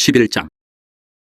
11장.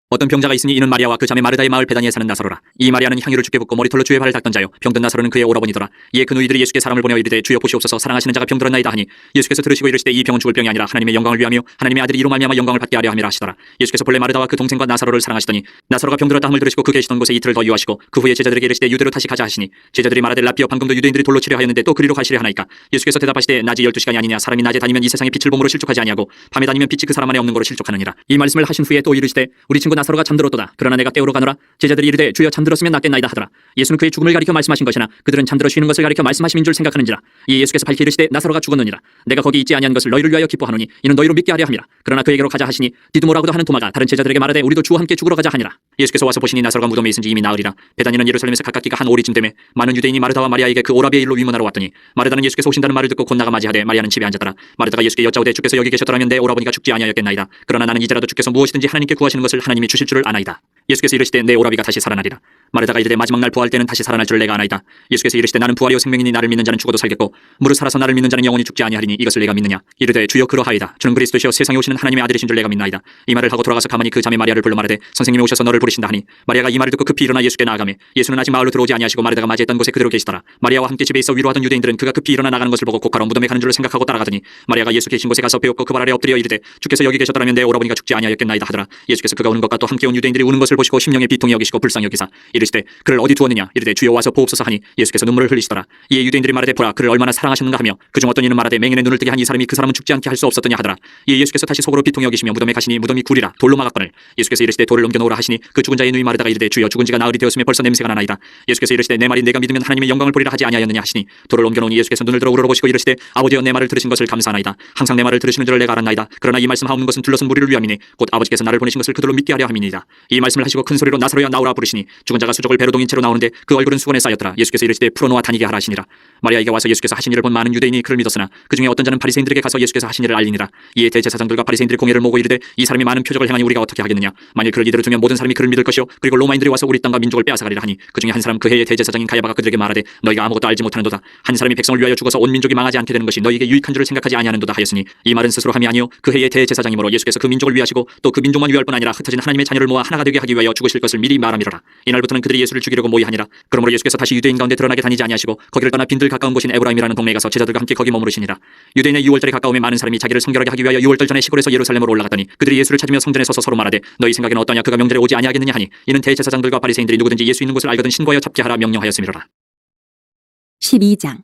어떤 병자가 있으니 이는 마리아와 그 자매 마르다의 마을 베다니에 사는 나사로라. 이 마리아는 향유를 주께 붓고 머리털로 주의 발을 닦던 자요, 병든 나사로는 그의 오라버니더라. 이에 그 누이들이 예수께 사람을 보내어 이르되 주여 보시옵소서, 사랑하시는 자가 병들었나이다 하니 예수께서 들으시고 이르시되 이 병은 죽을 병이 아니라 하나님의 영광을 위하며 하나님의 아들이 이로 말미암아 영광을 받게 하려 함이라 하시더라. 예수께서 본래 마르다와 그 동생과 나사로를 사랑하시더니 나사로가 병들었다 함을 들으시고 그 계시던 곳에 이틀을 더 유하시고 그 후에 제자들에게 이르시되 유대로 다시 가자 하시니 제자들이 말하되 라삐어 방금도 유대인들이 돌로 치려 하였는데 또 그리로 가시려 하나이까. 예수께서 대답하시되 낮이 12시간이 아니냐. 사람이 낮에 다니면 이 세상의 빛을 봄으로 실족하지 아니하고 밤에 다니면 빛이 그 사람 안에 없는 거로 실족하느니라. 이 말씀을 하신 후에 또 이르시되 우리 친구 나사로가 잠들었도다. 그러나 내가 깨우러 가노라. 제자들이 이르되 주여 잠들었으면 낫겠나이다 하더라. 예수는 그의 죽음을 가리켜 말씀하신 것이나 그들은 잠들어 쉬는 것을 가리켜 말씀하심인 줄 생각하는지라. 이에 예수께서 밝히 이르시되 나사로가 죽었느니라. 내가 거기 있지 아니한 것을 너희를 위하여 기뻐하노니 이는 너희로 믿게 하려 함이라. 그러나 그에게로 가자 하시니 디두모라고도 하는 도마가 다른 제자들에게 말하되 우리도 주와 함께 죽으러 가자 하니라. 예수께서 와서 보시니 나사로가 무덤에 있은지 이미 나으리라. 베다니는 예루살렘에서 가깝기가 한 오리쯤 되매 많은 유대인이 마르다와 마리아에게 그 오라비의 일로 위문하러 왔더니 마르다는 예수께서 오신다는 말을 듣고 곧 나가 맞이하되 마리아는 집에 앉았더라. 마르다가 예수께 여짜오되 주께서 여기 계셨더라면 내 오라버니가 죽지 아니하였겠나이다. 그러나 나는 이제라도 주께서 무엇이든지 하나님께 구하시는 것을 하나님이 주실 줄을 아나이다. 예수께서 이르시되 내 오라비가 다시 살아나리라. 마르다가 이르되 마지막 날 부활 때는 다시 살아날 줄을 내가 아나이다. 예수께서 이르시되 나는 부활이요 생명이니 나를 믿는 자는 죽어도 살겠고 무릇 살아서 나를 믿는 자는 영원히 죽지 아니하리니 이것을 내가 믿느냐. 이르되 주여 그러하이다. 주는 그리스도시요 세상에 오시는 하나님의 아들이신 줄 내가 믿나이다. 이 말을 하고 돌아가서 가만히 그 자매 마리아를 불러 말하되 선생님이 오셔서 너를 부르신다 하니 마리아가 이 말을 듣고 급히 일어나 예수께 나아가매 예수는 아직 마을로 들어오지 아니하시고 마르다가 맞이했던 곳에 그대로 계시더라. 마리아와 함께 집에 있어 위로하던 유대인들은 그가 급히 일어나 나가는 것을 보고 곧가로 무덤에 가는 줄을 생각하고 따라가더니 마리아가 예수 계신 곳에 가서 배웠고 그 발 아래 엎드려 이르되 주께서 여기 계셨더라면 내 오라버니가 죽지 아니하였겠나이다 하더라. 예수께서 그가 우는 것과 또 함께 온 유대인들이 우는 것을 보시고 심령의 비통이 여기시고 불쌍히 여기사 이르시되 그를 어디 두었느냐. 이르되 주여 와서 보옵소서 하니 예수께서 눈물을 흘리시더라. 이에 유대인들이 말하되 보라 그를 얼마나 사랑하셨는가 하며 그중 어떤 이는 말하되 맹인의 눈을 뜨게 한 이 사람이 그 사람은 죽지 않게 할 수 없었더냐 하더라. 이에 예수께서 다시 속으로 비통히 여기시며 무덤에 가시니 무덤이 구리라 돌로 막았거늘 예수께서 이르시되 돌을 넘겨놓으라 하시니 그 죽은 자의 누이 마르다가 이르되 주여 죽은 지가 나흘이 되었으며 벌써 냄새가 나나이다. 예수께서 이르시되 내 말이 내가 믿으면 하나님의 영광을 보리라 하지 아니하였느냐 하시니 돌을 옮겨놓으니 예수께서 눈을 들어 우러러보시고 이르시되 아버지여 내 말을 들으신 것을 감사하나이다. 항상 내 말을 들으시는 줄을 내가 알았나이다. 그러나 이 말씀 하옵는 것은 둘러선 무리를 위함이니 곧 아버지께서 나를 보내신 것을 그들로 믿게 하려 함이니이다. 이 말씀을 하시고 큰 소리로 나사로야 나오라 부르시니 죽은 자가 수족을 배로 동인 채로 나오는데 그 얼굴은 수건에 쌓였더라. 예수께서 이르시되 풀어놓아 다니게 하라 하시니라. 마리아에게 와서 예수께서 하신 일을 본 많은 유대인이 그를 믿었으나 그중에 어떤 자는 바리새인들에게 가서 예수께서 하신 일을 알리니라. 이에 대제사장들과 바리새인들이 공회를 모으고 이르되 이 사람이 많은 표적을 행하니 우리가 어떻게 하겠느냐. 만일 그를 이대로 두면 모든 사람이 그를 믿을 것이요 그리고 로마인들이 와서 우리 땅과 민족을 빼앗아가리라 하니 그중에 한 사람 그 해의 대제사장인 가야바가 그들에게 말하되 너희가 아무것도 알지 못하는도다. 한 사람이 백성을 위하여 죽어서 온 민족이 망하지 않게 되는 것이 너희에게 유익한 줄을 생각하지 아니하는도다 하였으니 이 말은 스스로 함이 아니요 그 해의 대제사장이므로 예수께서 그 민족을 위하시고 또 그 민족만 위할 뿐 아니라 흩어진 하나님의 자녀를 모아 하나가 되게 하기 위하여 죽으실 것을 미리 말함이로라. 이날부터는 그들이 예수를 죽이려고 모의하니라. 그러므로 예수께서 다시 유대인 가운데 드러나게 다니지 아니하시고 거기를 떠나 빈들 가까운 곳인 에브라임이라는 동네에 가서 제자들과 함께 거기 머무르시니라. 유대인의 유월절에 가까우면 많은 사람이 자기를 성결하게 하기 위하여 유월절 전에 시골에서 예루살렘으로 올라갔더니 그들이 예수를 찾으며 성전에 서서 서로 말하되 너희 생각에는 어떠냐. 그가 명절에 오지 아니하겠느냐 하니 이는 대제사장들과 바리새인들이 누구든지 예수 있는 곳을 알거든 신고하여 잡게 하라 명령하였음이로라. 12장.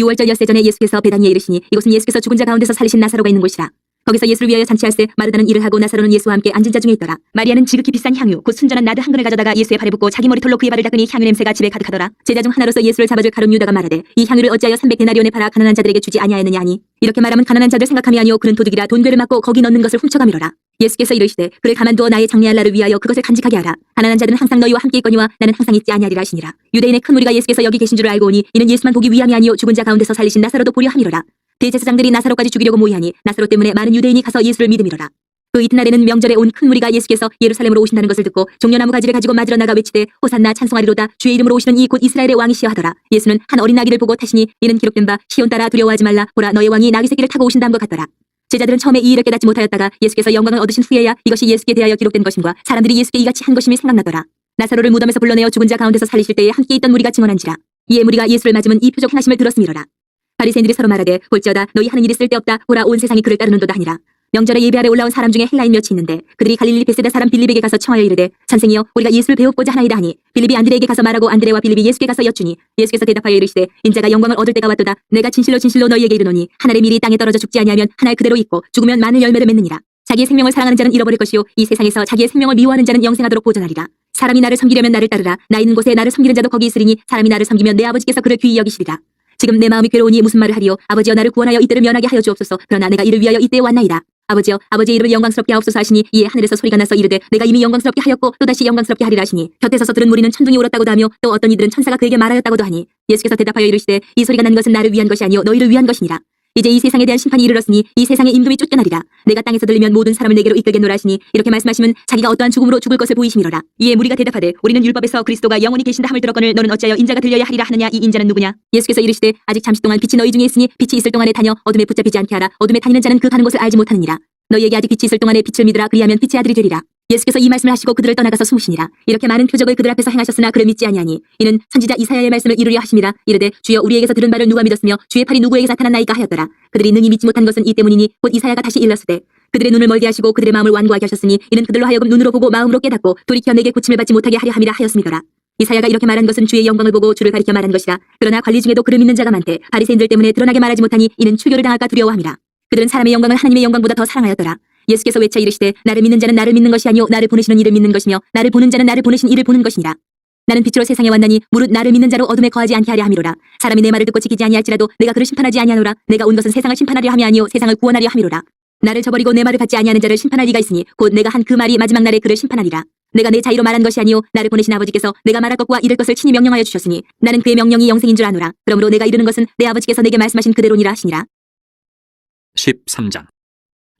6월절 엿새 전에 예수께서 베다니에 이르시니 이곳은 예수께서 죽은 자 가운데서 살리신 나사로가 있는 곳이라. 거기서 예수를 위하여 잔치할세 마르다는 일을 하고 나사로는 예수와 함께 앉은 자 중에 있더라. 마리아는 지극히 비싼 향유 곧 순전한 나드 한 근을 가져다가 예수의 발에 붓고 자기 머리털로 그의 발을 닦으니 향유 냄새가 집에 가득하더라. 제자 중 하나로서 예수를 잡아줄 가룟 유다가 말하되 이 향유를 어찌하여 300데나리온에 팔아 가난한 자들에게 주지 아니하였느냐 하니 이렇게 말하면 가난한 자들 생각함이 아니오 그는 도둑이라 돈괴를 맞고 거기 넣는 것을 훔쳐가미로라. 예수께서 이르시되 그를 가만두어 나의 장래할 날을 위하여 그것을 간직하게 하라. 가난한 자들은 항상 너희와 함께 있거니와 나는 항상 있지 아니하리라 하시니라. 유대인의 큰 무리가 예수께서 여기 계신 줄을 알고 오니 이는 예수만 보기 위함이 아니오 죽은 자 가운데서 살리신 나사로도 보려 함이로라. 대제사장들이 나사로까지 죽이려고 모의하니 나사로 때문에 많은 유대인이 가서 예수를 믿음이로라. 그 이튿날에는 명절에 온 큰 무리가 예수께서 예루살렘으로 오신다는 것을 듣고 종려나무 가지를 가지고 맞으러 나가 외치되 호산나 찬송하리로다. 주의 이름으로 오시는 이 곧 이스라엘의 왕이시여 하더라. 예수는 한 어린 나귀를 보고 타시니 이는 기록된 바 시온 따라 두려워하지 말라. 보라 너의 왕이 나귀 새끼를 타고 오신다 함과 같더라. 제자들은 처음에 이 일을 깨닫지 못하였다가 예수께서 영광을 얻으신 후에야 이것이 예수께 대하여 기록된 것임과 사람들이 예수께 이같이 한 것임이 생각나더라. 나사로를 무덤에서 불러내어 죽은 자 가운데서 살리실 때에 함께 있던 무리가 증언한지라. 이에 무리가 예수를 맞으면 이 표적 행하심을 들었음이로라. 바리새인들이 서로 말하되 볼지어다 너희 하는 일이 쓸데없다. 보라 온 세상이 그를 따르는도다 하니라. 명절에 예배하러 올라온 사람 중에 헬라인 몇이 있는데 그들이 갈릴리 베세다 사람 빌립에게 가서 청하여 이르되 선생이여 우리가 예수를 배워보자 하나이다 하니 빌립이 안드레에게 가서 말하고 안드레와 빌립이 예수께 가서 여쭈니 예수께서 대답하여 이르시되 인자가 영광을 얻을 때가 왔도다. 내가 진실로 진실로 너희에게 이르노니 한 알의 밀이 땅에 떨어져 죽지 아니하면 한 알 그대로 있고 죽으면 많은 열매를 맺느니라. 자기의 생명을 사랑하는 자는 잃어버릴 것이요 이 세상에서 자기의 생명을 미워하는 자는 영생하도록 보존하리라. 사람이 나를 섬기려면 나를 따르라. 나 있는 곳에 나를 섬기는 자도 거기 있으리니 사람이 나를 섬기면 내 아버지께서 그를 귀히 여기시리라. 지금 내 마음이 괴로우니 무슨 말을 하리요. 아버지여 나를 구원하여 이때를 면하게 하여 주옵소서. 그러나 내가 이를 위하여 이때에 왔나이다. 아버지여 아버지의 이름을 영광스럽게 하옵소서 하시니 이에 하늘에서 소리가 나서 이르되 내가 이미 영광스럽게 하였고 또다시 영광스럽게 하리라 하시니 곁에 서서 들은 무리는 천둥이 울었다고도 하며 또 어떤 이들은 천사가 그에게 말하였다고도 하니 예수께서 대답하여 이르시되 이 소리가 난 것은 나를 위한 것이 아니요 너희를 위한 것이니라. 이제 이 세상에 대한 심판이 이르렀으니 이 세상의 임금이 쫓겨나리라. 내가 땅에서 들리면 모든 사람을 내게로 이끌겠노라 하시니 이렇게 말씀하시면 자기가 어떠한 죽음으로 죽을 것을 보이심이로라. 이에 무리가 대답하되 우리는 율법에서 그리스도가 영원히 계신다 함을 들었거늘 너는 어찌하여 인자가 들려야 하리라 하느냐. 이 인자는 누구냐. 예수께서 이르시되 아직 잠시 동안 빛이 너희 중에 있으니 빛이 있을 동안에 다녀 어둠에 붙잡히지 않게 하라. 어둠에 다니는 자는 그 가는 곳을 알지 못하느니라. 너희에게 아직 빛이 있을 동안에 빛을 믿으라. 그리하면 빛의 아들이 되리라. 예수께서 이 말씀을 하시고 그들을 떠나가서 숨으시니라. 이렇게 많은 표적을 그들 앞에서 행하셨으나 그를 믿지 아니하니 이는 선지자 이사야의 말씀을 이루려 하심이라. 이르되 주여 우리에게서 들은 바를 누가 믿었으며 주의 팔이 누구에게 나타났나이까 하였더라. 그들이 능히 믿지 못한 것은 이 때문이니 곧 이사야가 다시 일렀으되 그들의 눈을 멀게 하시고 그들의 마음을 완고하게 하셨으니 이는 그들로 하여금 눈으로 보고 마음으로 깨닫고 돌이켜 내게 고침을 받지 못하게 하려 함이라 하였음이더라. 이사야가 이렇게 말한 것은 주의 영광을 보고 주를 가리켜 말한 것이라. 그러나 관리 중에도 그를 믿는 자가 많되 바리새인들 때문에 드러나게 말하지 못하니 이는 출교를 당할까 두려워함이라. 그들은 사람의 영광을 하나님의 영광보다 더 사랑하였더라. 예수께서 외쳐 이르시되 나를 믿는 자는 나를 믿는 것이 아니요 나를 보내시는 이를 믿는 것이며 나를 보는 자는 나를 보내신 이를 보는 것이니라. 나는 빛으로 세상에 왔나니 무릇 나를 믿는 자로 어둠에 거하지 않게 하려 함이로라. 사람이 내 말을 듣고 지키지 아니할지라도 내가 그를 심판하지 아니하노라. 내가 온 것은 세상을 심판하려 함이 아니요 세상을 구원하려 함이로라. 나를 저버리고 내 말을 받지 아니하는 자를 심판할 리가 있으니 곧 내가 한 그 말이 마지막 날에 그를 심판하리라. 내가 내 자의로 말한 것이 아니요 나를 보내신 아버지께서 내가 말할 것과 이를 것을 친히 명령하여 주셨으니 나는 그의 명령이 영생인 줄 아노라. 그러므로 내가 이르는 것은 내 아버지께서 내게 말씀하신 그대로니라 하시니라. 13장.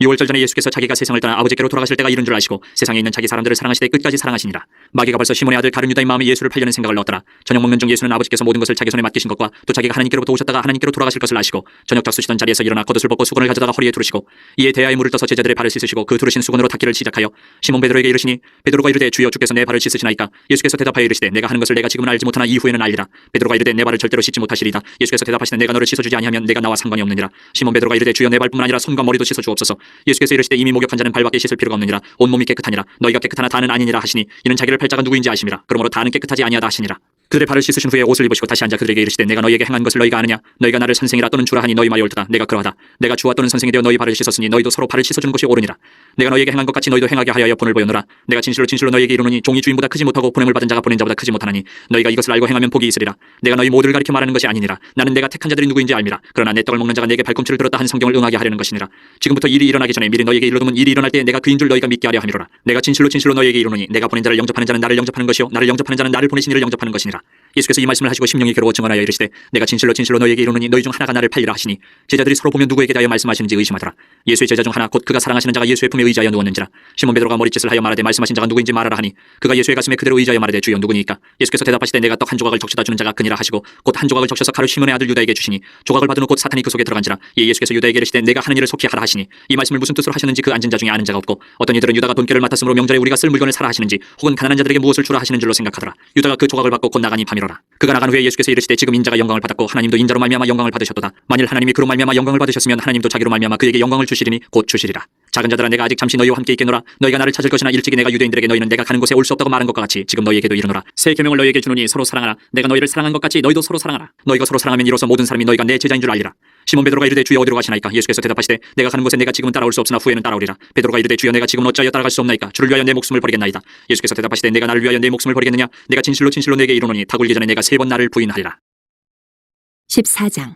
6월절 전에 예수께서 자기가 세상을 떠나 아버지께로 돌아가실 때가 이른 줄 아시고 세상에 있는 자기 사람들을 사랑하시되 끝까지 사랑하시니라. 마귀가 벌써 시몬의 아들 가룟 유다의 마음에 예수를 팔려는 생각을 넣었더라. 저녁 먹는 중 예수는 아버지께서 모든 것을 자기 손에 맡기신 것과 또 자기가 하나님께로부터 오셨다가 하나님께로 돌아가실 것을 아시고 저녁 잡수시던 자리에서 일어나 겉옷을 벗고 수건을 가져다가 허리에 두르시고 이에 대야에 물을 떠서 제자들의 발을 씻으시고 그 두르신 수건으로 닦기를 시작하여 시몬 베드로에게 이르시니 베드로가 이르되 주여 주께서 내 발을 씻으시나이까. 예수께서 대답하여 이르시되 내가 하는 것을 내가 지금은 알지 못하나 이후에는 알리라. 베드로가 이르되 내 발을 절대로 씻지 못하시리다. 예수께서 대답하시되 내가 너를 씻어주지 아니하면 내가 나와 상관이 없느니라. 시몬 베드로가 이르되 주여 내 발뿐만 아니라 손과 머리도 씻어주옵소서. 예수께서 이르시되 이미 목욕한 자는 발밖에 씻을 필요가 없느니라. 온몸이 깨끗하니라. 너희가 깨끗하나 다는 아니니라 하시니 이는 자기를 팔 자가 누구인지 아심이라. 그러므로 다는 깨끗하지 아니하다 하시니라. 그들의 발을 씻으신 후에 옷을 입으시고 다시 앉아 그들에게 이르시되 내가 너희에게 행한 것을 너희가 아느냐. 너희가 나를 선생이라 또는 주라 하니 너희 말이 옳도다. 내가 그러하다. 내가 주와 또는 선생이 되어 너희 발을 씻었으니 너희도 서로 발을 씻어주는 것이 옳으니라. 내가 너희에게 행한 것 같이 너희도 행하게 하여 본을 보였노라. 내가 진실로 진실로 너희에게 이르노니 종이 주인보다 크지 못하고 보냄을 받은 자가 보낸 자보다 크지 못하나니 너희가 이것을 알고 행하면 복이 있으리라. 내가 너희 모두를 가리켜 말하는 것이 아니니라. 나는 내가 택한 자들이 누구인지 알미라. 그러나 내 떡을 먹는 자가 내게 발꿈치를 들었다 한 성경을 응하게 하려는 것이니라. 지금부터 일이 일어나기 전에 미리 너희에게 이르두면 일이 일어날 때 내가 그인 줄 너희가 믿게 하려 함이로라. 내가 진실로 진실로 너희에게 이르노니 내가 보낸 자를 영접하는 자는 나를 영접하는 것이요 나를 영접하는 자는 나를 보내신 이를 영접하는 것이니라. 예수께서 이 말씀을 하시고 심령이 괴로워 증언하여 이르시되 내가 진실로 진실로 너희에게 이르노니 너희 중 하나가 나를 팔리라 하시니 제자들이 서로 보며 누구에게 대하여 말씀하시는지 의심하더라. 예수의 제자 중 하나 곧 그가 사랑하시는 자가 예수의 품에 의지하여 누웠는지라. 시몬 베드로가 머리짓을 하여 말하되 말씀하신 자가 누구인지 말하라 하니 그가 예수의 가슴에 그대로 의지하여 말하되 주여 누구니까. 예수께서 대답하시되 내가 떡 한 조각을 적셔다 주는 자가 그니라 하시고 곧 한 조각을 적셔서 가룟 시몬의 아들 유다에게 주시니 조각을 받은 후 곧 사탄이 그 속에 들어간지라. 이에 예수께서 유다에게 이르시되 내가 하는 일을 속히 하라 하시니 이 말씀을 무슨 뜻으로 하셨는지 그 앉은 자 중에 아는 자가 없고 어떤 이들은 유다가 돈결을 맡았으므로 명절에 우리가 쓸 물건을 사라 하시는지 혹은 가난한 자들에게 무엇을 주라 하시는 줄로 생각하더라. 유다가 그 조각을 받고 곧 나가니 밤이로라. 그가 나간 후에 예수께서 이르시되 지금 인자가 영광을 받았고 하나님도 인자로 말미암아 영광을 받으셨도다. 만일 하나님이 그로 말미암아 영광을 받으셨으면 하나님도 자기로 말미암아 그에게 영광을 주시리니 곧 주시리라. 작은 자들아 내가 아직 잠시 너희와 함께 있겠노라. 너희가 나를 찾을 것이나 일찍이 내가 유대인들에게 너희는 내가 가는 곳에 올 수 없다고 말한 것과 같이 지금 너희에게도 이르노라. 새 계명을 너희에게 주노니 서로 사랑하라. 내가 너희를 사랑한 것 같이 너희도 서로 사랑하라. 너희가 서로 사랑하면 이로써 모든 사람이 너희가 내 제자인 줄 알리라. 시몬 베드로가 이르되 주여 어디로 가시나이까. 예수께서 대답하시되 내가 가는 곳에 내가 지금은 따라올 수 없으나 후에는 따라오리라. 베드로가 이르되 주여 내가 지금은 어찌하여 따라갈 수 없나이까. 주를 위하여 내 목숨을 버리겠나이다. 예수께서 대답하시되 내가 나를 위하여 내 목숨을 버리겠느냐. 내가 진실로 진실로 내게 이르노니 다 굴기 전에 내가 3번 나를 부인하리라. 14장.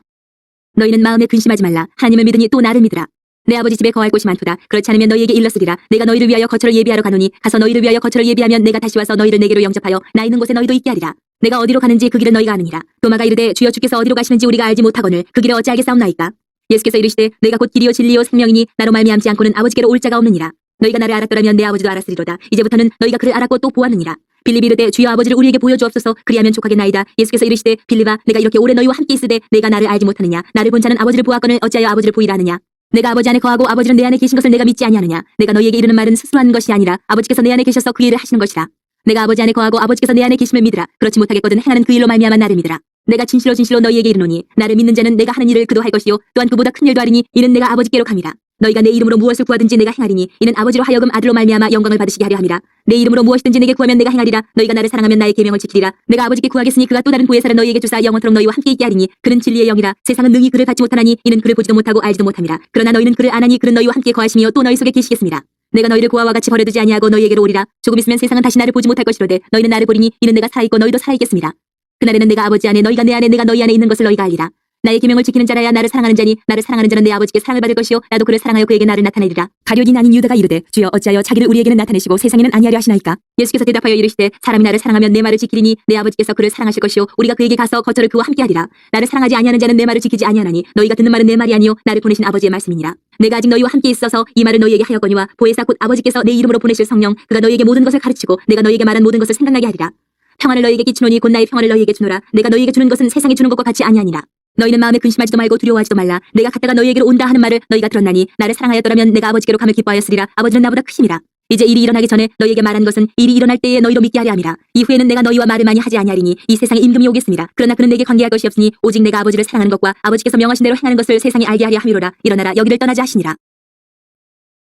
너희는 마음에 근심하지 말라. 하나님을 믿으니 또 나를 믿으라. 내 아버지 집에 거할 곳이 많도다. 그렇지 않으면 너희에게 일렀으리라. 내가 너희를 위하여 거처를 예비하러 가노니 가서 너희를 위하여 거처를 예비하면 내가 다시 와서 너희를 내게로 영접하여 나 있는 곳에 너희도 있게 하리라. 내가 어디로 가는지 그 길을 너희가 아느니라. 도마가 이르되 주여 주께서 어디로 가시는지 우리가 알지 못하거늘 그 길을 어찌 알겠사옵나이까. 예수께서 이르시되 내가 곧 길이요 진리요 생명이니 나로 말미암지 않고는 아버지께로 올 자가 없느니라. 너희가 나를 알았더라면 내 아버지도 알았으리로다. 이제부터는 너희가 그를 알았고 또 보았느니라. 빌립이 이르되 주여 아버지를 우리에게 보여주옵소서. 그리하면 족하겠나이다. 예수께서 이르시되 빌립아 내가 이렇게 오래 너희와 함께 있으되 내가 나를 알지 못하느냐. 나를 본 자는 아버지를 보았거늘 어찌하여 아버지를 보이라 하느냐. 내가 아버지 안에 거하고 아버지는 내 안에 계신 것을 내가 믿지 아니하느냐. 내가 너희에게 이르는 말은 스스로 하는 것이 아니라 아버지께서 내 안에 계셔서 그 일을 하시는 것이라. 내가 아버지 안에 거하고 아버지께서 내 안에 계심을 믿으라. 그렇지 못하겠거든 행하는 그 일로 말미암아 나를 믿으라. 내가 진실로 진실로 너희에게 이르노니 나를 믿는 자는 내가 하는 일을 그도 할 것이요 또한 그보다 큰 일도 하리니 이는 내가 아버지께로 감이라. 너희가 내 이름으로 무엇을 구하든지 내가 행하리니 이는 아버지로 하여금 아들로 말미암아 영광을 받으시게 하려 함이라. 내 이름으로 무엇이든지 내게 구하면 내가 행하리라. 너희가 나를 사랑하면 나의 계명을 지키리라. 내가 아버지께 구하겠으니 그가 또 다른 보혜사를 너희에게 주사 영원토록 너희와 함께 있게 하리니 그는 진리의 영이라. 세상은 능히 그를 받지 못하나니 이는 그를 보지도 못하고 알지도 못함이라. 그러나 너희는 그를 아나니 그는 너희와 함께 거하시며 또 너희 속에 계시겠습니다. 내가 너희를 고아와 같이 버려두지 아니하고 너희에게로 오리라. 조금 있으면 세상은 다시 나를 보지 못할 것이로되 너희는 나를 보리니 이는 내가 살아있고 너희도 살아있겠습니다. 그날에는 내가 아버지 안에 너희가 내 안에 내가 너희 안에 있는 것을 너희가 알리라. 나의 계명을 지키는 자라야 나를 사랑하는 자니 나를 사랑하는 자는 내 아버지께 사랑을 받을 것이요 나도 그를 사랑하여 그에게 나를 나타내리라. 가룟인 아닌 유다가 이르되 주여 어찌하여 자기를 우리에게는 나타내시고 세상에는 아니하려 하시나이까. 예수께서 대답하여 이르시되 사람이 나를 사랑하면 내 말을 지키리니 내 아버지께서 그를 사랑하실 것이요 우리가 그에게 가서 거처를 그와 함께 하리라. 나를 사랑하지 아니하는 자는 내 말을 지키지 아니하나니 너희가 듣는 말은 내 말이 아니요 나를 보내신 아버지의 말씀이니라. 내가 아직 너희와 함께 있어서 이 말을 너희에게 하였거니와 보혜사 곧 아버지께서 내 이름으로 보내실 성령 그가 너희에게 모든 것을 가르치고 내가 너희에게 말한 모든 것을 생각나게 하리라. 평안을 너희에게 끼치노니 곧 나의 평안을 너희에게 주노라. 내가 너희에게 주는 것은 세상이 주는 것과 같이 아니하니라. 너희는 마음에 근심하지도 말고 두려워하지도 말라. 내가 갔다가 너희에게로 온다 하는 말을 너희가 들었나니 나를 사랑하였더라면 내가 아버지께로 가며 기뻐하였으리라. 아버지는 나보다 크심이라. 이제 일이 일어나기 전에 너희에게 말한 것은 일이 일어날 때에 너희로 믿게 하려 함이라. 이후에는 내가 너희와 말을 많이 하지 아니하리니 이 세상에 임금이 오겠습니다. 그러나 그는 내게 관계할 것이 없으니 오직 내가 아버지를 사랑하는 것과 아버지께서 명하신 대로 행하는 것을 세상이 알게 하려 함이로라. 일어나라 여기를 떠나자 하시니라.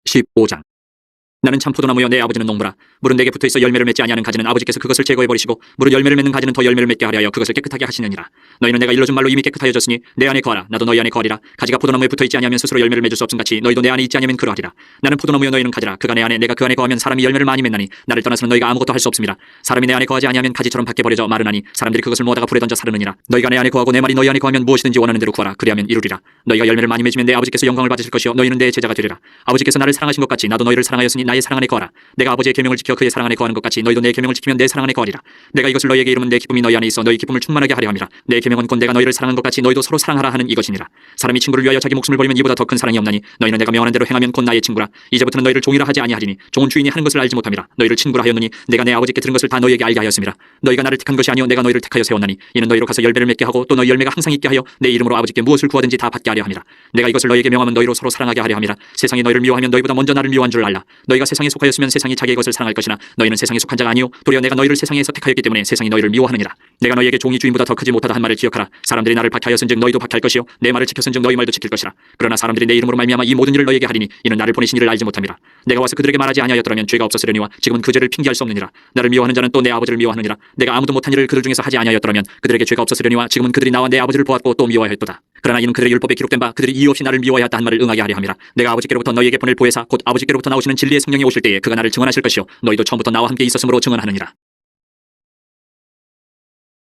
15장. 나는 참 포도나무여 내 아버지는 농부라. 물은 내게 붙어있어 열매를 맺지 아니하는 가지는 아버지께서 그것을 제거해버리시고 물은 열매를 맺는 가지는 더 열매를 맺게 하려 하여 그것을 깨끗하게 하시느니라. 너희는 내가 일러준 말로 이미 깨끗하여졌으니 내 안에 거하라. 나도 너희 안에 거하리라. 가지가 포도나무에 붙어있지 아니하면 스스로 열매를 맺을 수 없음같이 너희도 내 안에 있지 아니하면 그러하리라. 나는 포도나무여 너희는 가지라. 그가 내 안에 내가 그 안에 거하면 사람이 열매를 많이 맺나니 나를 떠나서는 너희가 아무것도 할 수 없습니다. 사람이 내 안에 거하지 아니하면 가지처럼 밖에 버려져 마르나니 사람들이 그것을 모아다가 불에 던져 사르느니라. 너희가 내 안에 거하고 내 말이 너희 안에 거하면 무엇이든지 원하는 대로 구하라. 그리하면 이루리라. 너희가 열매를 많이 맺으면 내 아버지께서 영광을 받으실 것이요 너희는 내 제자가 되리라. 아버지께서 나를 사랑하신 것 같이 나도 너희를 사랑하였으니 나의 사랑 안에 거하라. 내가 아버지의 계명을 지켜 그의 사랑 안에 거하는 것 같이 너희도 내 계명을 지키면 내 사랑 안에 거하리라. 내가 이것을 너희에게 이루면 내 기쁨이 너희 안에 있어 너희 기쁨을 충만하게 하려 함이라. 내 계명은 곧 내가 너희를 사랑한 것 같이 너희도 서로 사랑하라 하는 이것이니라. 사람이 친구를 위하여 자기 목숨을 버리면 이보다 더 큰 사랑이 없나니 너희는 내가 명하는 대로 행하면 곧 나의 친구라. 이제부터는 너희를 종이라 하지 아니하리니 종은 주인이 하는 것을 알지 못함이라. 너희를 친구라 하였느니 내가 내 아버지께 들은 것을 다 너희에게 알게 하였음이라. 너희가 나를 택한 것이 아니요 내가 너희를 택하여 세웠나니 이는 너희로 가서 열매를 맺게 하고 또 너희 열매가 항상 있게 하여 내 이름으로 아버지께 무엇을 구하든지 다 받게 하려 함이라. 내가 이것을 너희에게 명하면 너희로 서로 사랑하게 하려 함이라. 세상이 너희를 미워하면 너희보다 먼저 나를 미워한 줄 알라. 너희가 세상에 속하였으면 세상이 자기의 것을 사랑할 것이나 너희는 세상에 속한 자가 아니요 도리어 내가 너희를 세상에서 택하였기 때문에 세상이 너희를 미워하느니라. 내가 너희에게 종이 주인보다 더 크지 못하다 한 말을 기억하라. 사람들이 나를 박해하였은즉 너희도 박해할 것이요 내 말을 지켰은즉 너희 말도 지킬 것이라. 그러나 사람들이 내 이름으로 말미암아 이 모든 일을 너희에게 하리니 이는 나를 보내신 이를 알지 못함이라. 내가 와서 그들에게 말하지 아니하였더라면 죄가 없었으려니와 지금은 그 죄를 핑계할 수 없느니라. 나를 미워하는 자는 또 내 아버지를 미워하느니라. 내가 아무도 못한 일을 그들 중에서 하지 아니하였더라면 그들에게 죄가 없었으려니와 지금은 그들이 나와 내 아버지를 보았고 또 미워하였도다. 그러나 이는 그들의 율법에 기록된 바 그들이 이유 없이 나를 미워하였다 한 말을 응하게 하려 함이라. 내가 아버지께로부터 너희에게 보낼 보혜사 곧 아버지께로부터 나오시는 진리의 성령이 오실 때에 그가 나를 증언하실 것이요 너희도 처음부터 나와 함께 있었으므로 증언하느니라.